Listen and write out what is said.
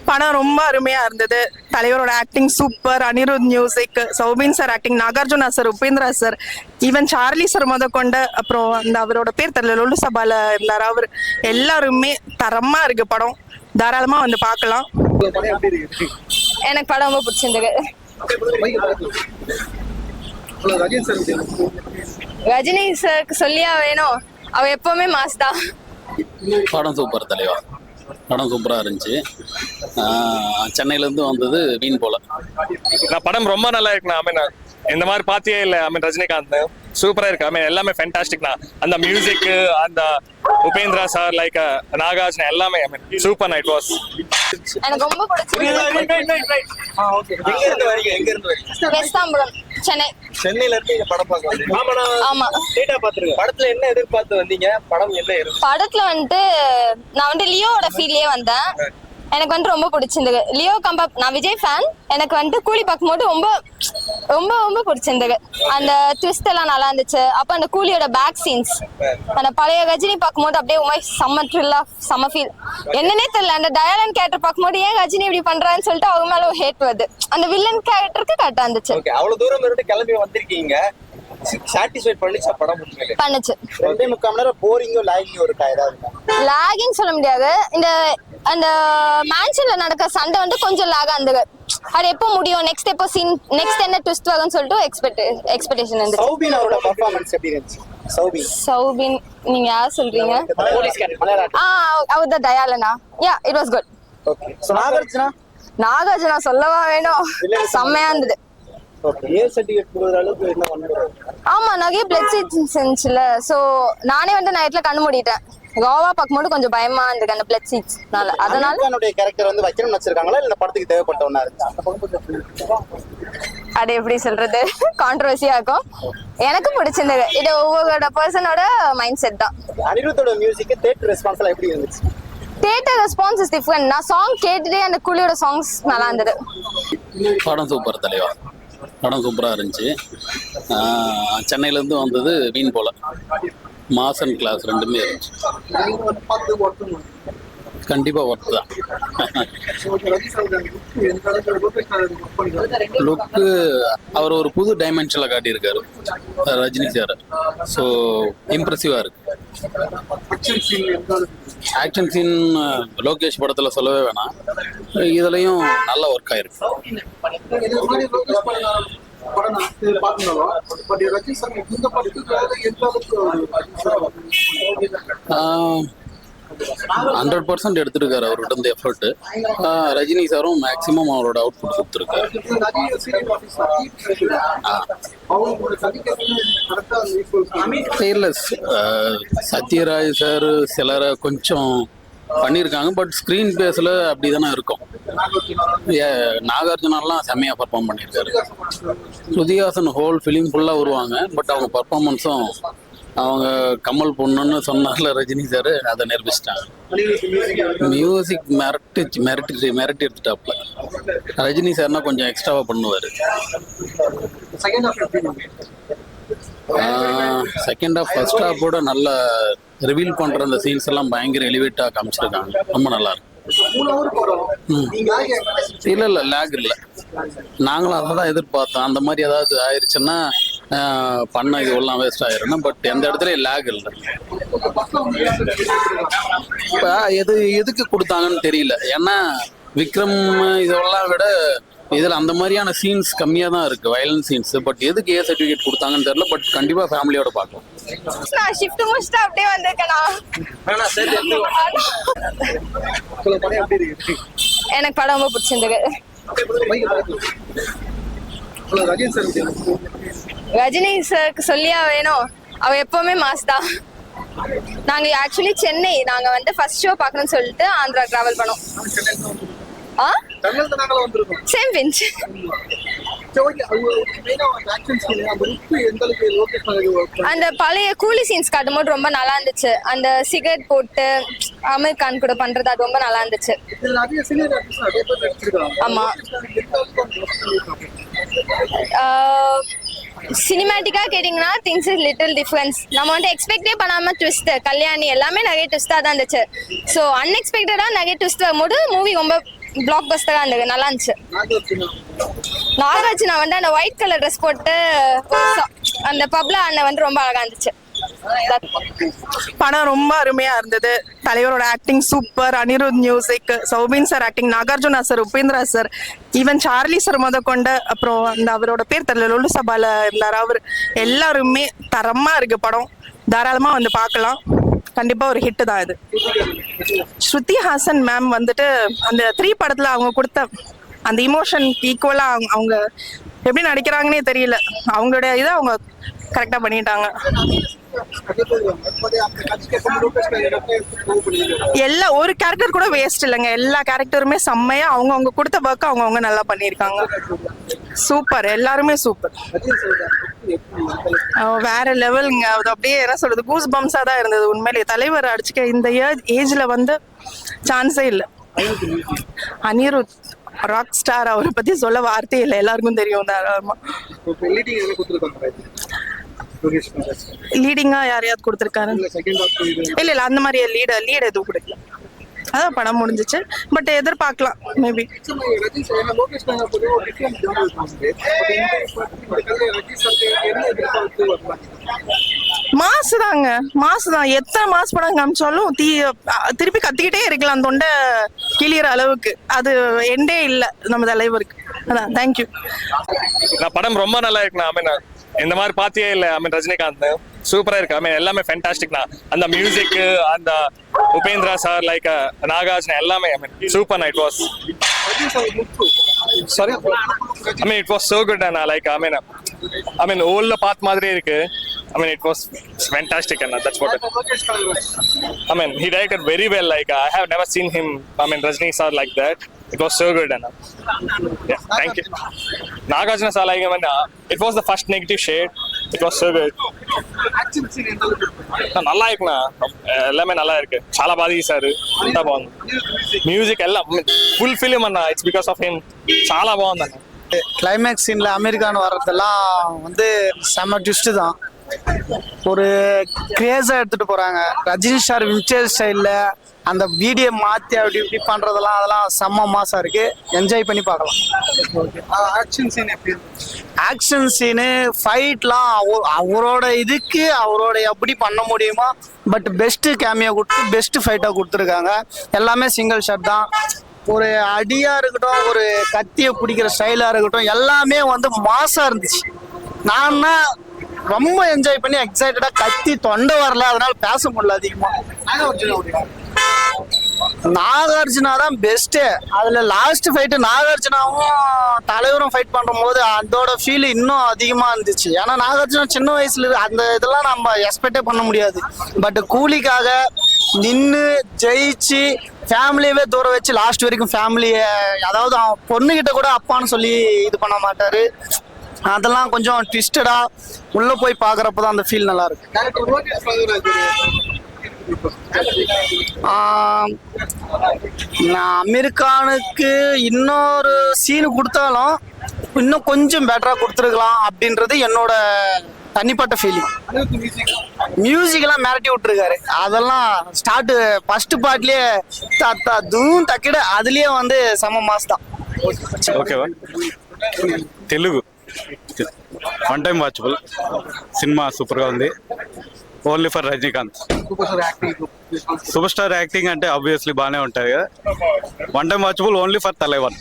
படம் ரொம்ப அருமையா இருந்தது. தலைவரோட acting super, Anirudh music, Soubin sir acting, Nagarjuna sir, Upendra sir, even Charlie sir முத கொண்டு, அப்புறம் அந்த அவரோட பேர் தெரியல, லொல்லு சபால இருந்தார் அவர், எல்லாருமே தரமா இருக்கு படம். தாராளமா வந்து பார்க்கலாம். எனக்கு படம் ரொம்ப பிடிச்சிருந்தது. ரஜினி சாருக்கு சொல்லியா வேணும், அவ எப்பவுமே மாஸ் தான். படம் சூப்பர் தலைவா, படம் சூப்பராக இருந்துச்சு. சென்னையிலேருந்து வந்தது வீண் போல. நான் படம் ரொம்ப நல்லா இருக்குண்ணா. ஐ மீன் இந்த மாதிரி பார்த்தியே இல்லை. ஐ மீன் ரஜினிகாந்த் சூப்பராக இருக்கு. ஐ மீன் எல்லாமே ஃபேண்டாஸ்டிக்ண்ணா. அந்த மியூசிக், அந்த உபேந்திரா சார், லைக் நாகார்ஜுனா, எல்லாமே I mean super. Night was எனக்கு ரொம்ப பிடிச்சிருந்தது. வெஸ்தாம்பலம், சென்னை. சென்னையில இருந்து இந்த படம் பார்க்க ஆமா, டேட்டா பாத்துருங்க. படத்துல என்ன எதிர்பார்த்து வந்தீங்க? படம் என்ன இருக்கு? படத்துல வந்துட்டு நான் வந்து லியோட ஃபீல்லே வந்தேன். எனக்கு வந்து ரொம்ப பிடிச்சிருந்தது. லியோ நான் விஜய் ஃபேன். எனக்கு வந்து கூலி பார்க்கும்போது ரொம்ப ரொம்ப ரொம்ப பிடிச்சிருந்தது. அந்த ட்விஸ்ட் எல்லாம் நல்லா இருந்துச்சு. அப்ப அந்த கூலியோட பேக் சீன்ஸ், அந்த பழைய ரஜினி பார்க்கும்போது அப்படியே செம்ம த்ரில்லா, செம்ம ஃபீல். என்னன்னே தெரியல, அந்த டயாலன் கேரக்டர் பார்க்கும்போது ஏன் ரஜினி இப்படி பண்றான்னு சொல்லிட்டு அவங்க மேல ஹேட் வருது. அந்த வில்லன் கேரக்டருக்கு கரெக்டா இருந்துச்சு. அவ்வளவு தூரம் இருந்து கிளம்பி வந்திருக்கீங்க, சாட்டிஸ்ஃபைட் பண்ணிச்சா படம்? பண்ணுச்சு. 2.5 மணி நேரம் போரிங்கோ லாகிங்கோ இருக்கா? ஏதாவது லாகிங் சொல்ல முடியாது. அந்த மேன்ஷன்ல நடக்கிற சண்டை வந்து கொஞ்சம் லாகா இருந்தது. அது எப்போ முடியும், நெக்ஸ்ட் எப்போ சீன், நெக்ஸ்ட் என்ன ட்விஸ்ட் வரும்னு சொல்லிட்டு எக்ஸ்பெக்டேஷன் இருந்துச்சு. சௌபின் அவரோட பெர்ஃபார்மன்ஸ் எப்படி இருந்துச்சு? சௌபின் நீங்க யார் சொல்றீங்க? அவர் தான் டயாலனா. Yeah, it was good. Okay. So Nagarjuna சொல்லவா வேணும், செம்மையா இருந்தது. ஓகே. ஏ சர்டிபிகேட் கொடுக்குற அளவுக்கு என்ன பண்ணுறாரு? ஆமா, நிறைய பிளட் சீட்ஸ் இருந்துச்சுல. சோ நானே வந்து நைட்ல கண்ணு மூடிட்டேன். கோவா பார்க்கும்போது கொஞ்சம் பயமா இருந்துருக்கு அந்த பிளட் சீட்ஸ்னால. அதனால என்னுடைய கேரக்டர் வந்து வைக்கணும்னு வச்சிருக்காங்களா இல்ல படத்துக்கு தேவைப்பட்ட ஒண்ணா இருந்துச்சு? அது எப்படி சொல்றது, கான்ட்ரோவர்சியா இருக்கும். எனக்கு பிடிச்சிருந்தது. இது ஒவ்வொரு பர்சனோட மைண்ட் செட் தான். அனிருத்தோட மியூசிக் தியேட்டர் ரெஸ்பான்ஸ்லாம் எப்படி இருந்துச்சு? Theatre response is different. நான் சாங் கேட்டுட்டே அந்த குழியோட சாங்ஸ் நல்லா இருந்தது. படம் சூப்பர் தலைவா, படம் சூப்பராக இருந்துச்சு. சென்னையிலேருந்து வந்தது வீண் போல. மாசன் கிளாஸ் ரெண்டுமே இருந்துச்சு. கண்டிப்பாக ஒர்க் தான். லுக்கு அவர் ஒரு புது டைமென்ஷனில் காட்டியிருக்காரு ரஜினி சார். ஸோ இம்ப்ரெசிவாக இருக்கு. ஆக்ஷன் சீன் லோகேஷ் படத்தில் சொல்லவே வேணாம், இதுலையும் நல்ல ஒர்க் ஆயிருக்கு. ஆ 100% எடுத்திருக்காரு அவர்கிட்ட இருந்து எஃபர்ட். ரஜினி சாரும் மேக்சிமம் அவரோட அவுட்புட் கொடுத்துருக்காரு. இல்லை, சத்யராஜ் சார் சிலரை கொஞ்சம் பண்ணியிருக்காங்க, பட் ஸ்க்ரீன் பேஸில் அப்படி தானே இருக்கும். நாகார்ஜுனாலாம் செம்மையாக பர்ஃபார்ம் பண்ணியிருக்காரு. ஸ்ருதிஹாசன் ஹோல் ஃபிலிம் ஃபுல்லாக வருவாங்க, பட் அவங்க பர்ஃபார்மன்ஸும் அவங்க கமல் பொண்ணுன்னு சொன்னார்ல ரஜினி சார், அதை நிரூபிச்சிட்டாங்க. மியூசிக் மிரட்டி எடுத்துட்டாப்ல. ரஜினி சார்னா கொஞ்சம் எக்ஸ்ட்ராவாக பண்ணுவார். செகண்ட் ஹாஃப் ஃபர்ஸ்ட் ஹாஃபோட நல்ல ரிவீல் பண்ணுற அந்த சீன்ஸ் எல்லாம் பயங்கர எலிவேட்டாக காமிச்சிருக்காங்க. ரொம்ப நல்லா இருக்கு. இல்லை லேக் இல்லை. நாங்களும் அதை தான் எதிர்பார்த்தோம். அந்த மாதிரி ஏதாவது ஆயிடுச்சுன்னா பண்ண இது எல்லாம் வேஸ்ட் ஆயிரும். பட் எந்த இடத்துலையும் லேக் இல்லை. இப்போ எதுக்கு கொடுத்தாங்கன்னு தெரியல. ஏன்னா விக்ரம் இதெல்லாம் விட இதில் அந்த மாதிரியான சீன்ஸ் கம்மியாக தான் இருக்குது, வயலன்ஸ் சீன்ஸ். பட் எதுக்கு ஏ சர்டிஃபிகேட் கொடுத்தாங்கன்னு தெரியல. பட் கண்டிப்பாக ஃபேமிலியோட பார்க்கலாம். நான் ஷிஃப்ட் முடிச்சுட்டு அப்படியே வந்திருக்கேனா. எனக்கு படம் ரொம்ப பிடிச்சிருந்தது. ரஜினி சாருக்கு சொல்லியா வேணும், அவ எப்பவுமே மாஸ் தான். நாங்க ஆக்சுவலி சென்னை, நாங்க வந்து ஃபர்ஸ்ட் ஷோ பார்க்கணும்னு சொல்லிட்டு ஆந்திரா டிராவல் பண்ணோம். Same bench. அந்த பழைய கூலி சீன்ஸ் காட்டும் போது ரொம்ப நல்லா இருந்துச்சு. அந்த சிகரெட் போட்டு அமீர் கான் கூட பண்றது அது ரொம்ப நல்லா இருந்துச்சு. ஆமா, சினிமேட்டிக்கா கேட்டிங்கன்னா திங்ஸ் இஸ் லிட்டில் டிஃபரன்ஸ். நம்ம வந்து எக்ஸ்பெக்டே பண்ணாம ட்விஸ்ட், கல்யாணி எல்லாமே நிறைய ட்விஸ்டா தான் இருந்துச்சு. ஸோ அன்எக்ஸ்பெக்டடா நிறைய ட்விஸ்ட் வரும்போது மூவி ரொம்ப பிளாக் பஸ்டரா இருந்தது, நல்லா இருந்துச்சு. நாகார்ஜுனா வந்து அந்த ஒயிட் கலர் ட்ரெஸ் போட்டு அந்த பப்ல அண்ணன் வந்து ரொம்ப அழகா இருந்துச்சு. படம் ரொம்ப அருமையா இருந்தது. தலைவரோட acting super, Anirudh music, Soubin sir acting, Nagarjuna sir, Upendra sir, even Charlie sir முத கொண்டு, அப்புறம் அந்த அவரோட பேர் தெரியல, லொல்லு சபால இருந்தார் அவர், எல்லாருமே தரமா இருக்கு படம். தாராளமா வந்து பார்க்கலாம். கண்டிப்பா ஒரு ஹிட் தான் இது. ஸ்ருதி ஹாசன் மேம் வந்துட்டு அந்த 3 படத்துல அவங்க கொடுத்த அந்த இமோஷன் ஈக்குவலா அவங்க எப்படி நடிக்கிறாங்கன்னே தெரியல. அவங்களுடைய இதை அவங்க கரெக்டா பண்ணிட்டாங்க. எல்லா ஒரு கேரக்டர் கூட வேஸ்ட் இல்லைங்க, எல்லா கேரக்டருமே செம்மையா அவங்க கொடுத்த ஒர்க் அவங்க நல்லா பண்ணியிருக்காங்க. சூப்பர், எல்லாருமே சூப்பர். வேற லெவலுங்க. அது அப்படியே என்ன சொல்றது, கூஸ் பம்ஸா தான் இருந்தது. உண்மையிலேயே தலைவர் அடிச்சுக்க இந்த ஏஜ்ல வந்து சான்ஸே இல்லை. அனிருத் ராக் ஸ்டார், அவரை பத்தி சொல்ல வார்த்தையே இல்லை, எல்லாருக்கும் தெரியும். தாராளமா லீடிங்கா யாரையாவது கொடுத்துருக்காரு? இல்ல அந்த மாதிரி லீட் எதுவும் கொடுக்கல. அதான் படம் முடிஞ்சிச்சு. பட் எதிர்பார்க்கலாம் மேபி. மாசு தாங்க, மாசு தான். எத்தனை மாசு படம் காமிச்சாலும் திருப்பி கத்திக்கிட்டே இருக்கலாம் தொண்டை கிளியற அளவுக்கு. அது எண்டே இல்லை நம்ம தலைவருக்கு. அதான் தேங்க்யூ. படம் ரொம்ப நல்லா இருக்குண்ணா. ஐ மீன் இந்த மாதிரி பாத்தியே இல்லை. ஐ மீன் ரஜினிகாந்த் சூப்பரா இருக்கு. ஐ மீன் எல்லாமே ஃபேண்டாஸ்டிக்னா. அந்த மியூசிக், அந்த உபேந்திரா சார், லைக் நாகார்ஜுனா எல்லாமே I mean super. It was sorry I mean it was so good. அண்ணா லைக் ஐ மீன் ஓல்ல பார்த்த மாதிரி இருக்கு. I mean, it was fantastic, and that's what. I mean, he directed very well. Like I have never seen him. I mean, Rajni sir like that. It was so good, and yeah, thank you. Nagarjuna sir, like it was the first negative shade. It was so good. Action scene நல்லா இருக்குண்ணா. எல்லாமே நல்லா இருக்கு. சாலா பாதி sir అంతా బాగుంది. Music எல்லாம் full film அண்ணா. It's because of him. చాలా బాగుంది అన్న. கிளைமேக்ஸ் சீன்ல அமெரிக்கான்னு வர்றதெல்லாம் வந்து செம்ம ட்விஸ்ட் தான். ஒரு கிரேஸா எடுத்துட்டு போறாங்க. ரஜினி சார் வின்டேஜ் ஸ்டைல்ல அந்த வீடியோ மாத்தி அப்படி இப்படி பண்றதெல்லாம் அதெல்லாம் செம்ம மாசா இருக்கு. என்ஜாய் பண்ணி பார்க்கலாம். ஆக்ஷன் சீன் எப்படி? ஆக்ஷன் சீனு, ஃபைட்லாம் அவரோட இதுக்கு அவரோட எப்படி பண்ண முடியுமோ பட் பெஸ்ட் கேமியா கொடுத்து பெஸ்ட் ஃபைட்டா கொடுத்துருக்காங்க. எல்லாமே சிங்கிள் ஷாட் தான். ஒரு அடியா இருக்கட்டும், ஒரு கத்தியை பிடிக்கிற ஸ்டைலா இருக்கட்டும், எல்லாமே வந்து மாசா இருந்துச்சு. நான்னா ரொம்ப என்ஜாய் பண்ணி எக்ஸைட்டடா கத்தி தொண்டை வரல, அதனால பேச முடியல அதிகமா. நாகார்ஜுனா தான் பெஸ்ட். அதுல லாஸ்ட் ஃபைட் நாகார்ஜுனாவும் தலைவரும் ஃபைட் பண்ணும் போது அதோட ஃபீல் இன்னும் அதிகமா இருந்துச்சு. ஏன்னா நாகார்ஜுனா சின்ன வயசுல அந்த இதெல்லாம் நம்ம எக்ஸ்பெக்டே பண்ண முடியாது. பட் கூலிக்காக நின்று ஜெயிச்சு ஃபேமிலியவே தூர வச்சு லாஸ்ட் வரைக்கும் ஃபேமிலியை, அதாவது அவன் பொண்ணுகிட்ட கூட அப்பான்னு சொல்லி இது பண்ண மாட்டாரு. அதெல்லாம் கொஞ்சம் ட்விஸ்டடா உள்ள போய் பாக்குறப்பதான் அந்த ஃபீல் நல்லா இருக்கு. நான் அமெரிக்கானுக்கு இன்னொரு சீனு கொடுத்தாலும் இன்னும் கொஞ்சம் பெட்டரா கொடுத்துருக்கலாம் அப்படின்றது என்னோட தனிப்பட்ட ஃபீலிங். மியூசிக் எல்லாம் மிரட்டி விட்டுருக்காரு. அதெல்லாம் ஸ்டார்ட் ஃபர்ஸ்ட் பார்ட்லயே தாத்தா தூம் தக்கிட அதுலயே வந்து செம மாஸ் தான். ఓకేవా Telugu one time watchable cinema సూపర్గా ఉంది. Only for Rajinikanth. Super star acting అంటే ఆబ్వియస్లీ బాగానే ఉంటుంది కదా. One time watchable only for Thalaivan.